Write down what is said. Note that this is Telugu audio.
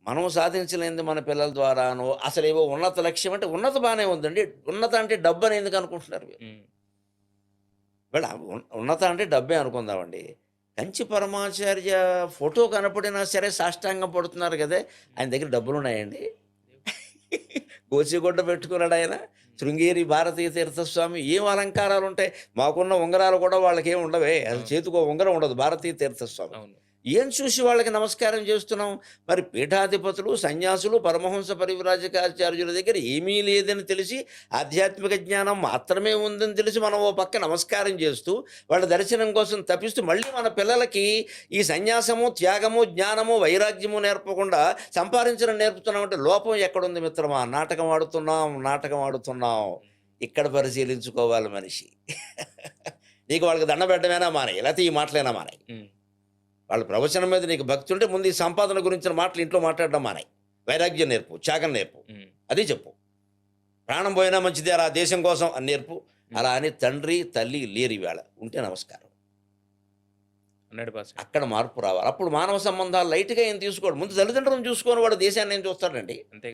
మనం సాధించలేనిది మన పిల్లల ద్వారానో అసలేవో ఉన్నత లక్ష్యం అంటే ఉన్నత బాగానే ఉందండి. ఉన్నత అంటే డబ్బని ఎందుకు అనుకుంటున్నారు మీరు? హ్మ్. వీళ్ళ ఉన్నత అంటే డబ్బే అనుకుందామండి. కంచి పరమాచార్య ఫోటో కనపడినా సరే సాష్టాంగం పడుతున్నారు గదే! ఆయన దగ్గర డబ్బులున్నాయండి? గోచిగుడ్డ పెట్టుకున్నాడాయన. శృంగేరి భారతీయ తీర్థస్వామి ఏం అలంకారాలుంటాయి. మాకున్న ఉంగరాలు కూడా వాళ్ళకేం ఉండవే. అసలు అవును. చేతికో ఉంగరం ఉండదు భారతీయ తీర్థస్వామికి. అవును. ఏం చూసి వాళ్ళకి నమస్కారం చేస్తున్నాం? మరి పీఠాధిపతులు, సన్యాసులు, పరమహంస పరివ్రాజకాచార్యుల దగ్గర ఏమీ లేదని తెలిసి, ఆధ్యాత్మిక జ్ఞానం మాత్రమే ఉందని తెలిసి మనం ఓ పక్క నమస్కారం చేస్తూ, వాళ్ళ దర్శనం కోసం తపిస్తూ, మళ్ళీ మన పిల్లలకి ఈ సన్యాసము, త్యాగము, జ్ఞానము, వైరాగ్యము నేర్పకుండా సంపాదించడం నేర్పుతున్నామంటే లోపం ఎక్కడుంది మిత్రమా? నాటకం ఆడుతున్నాం, నాటకం ఆడుతున్నాం. హ్మ్. ఇక్కడ పరిశీలించుకోవాలి మనిషి. నీకు వాళ్ళకి దండం పెట్టడమేనా మానేయి. లేతే ఈ మాటలైనా మానేయి. హ్మ్. వాళ్ళ ప్రవచనం మీద నీకు భక్తి ఉంటే ముందు ఈ సంపాదన గురించిన మాటలు ఇంట్లో మాట్లాడడం మానేయి. వైరాగ్యం నేర్పు, త్యాగం నేర్పు. హ్మ్. అది చెప్పు. ప్రాణం పోయినా మంచిదేరా దేశం కోసం అని నేర్పు. హ్మ్. అలా అని తండ్రి, తల్లి లేరు ఈవేళ. ఉంటే నమస్కారం. 100% అక్కడ మార్పు రావాలి. అప్పుడు మానవ సంబంధాలు లైట్‌గా ఏం తీసుకోడు. ముందు తల్లిదండ్రులను చూసుకోని వాడు దేశాన్ని ఏం చూస్తాడండి? అంతే.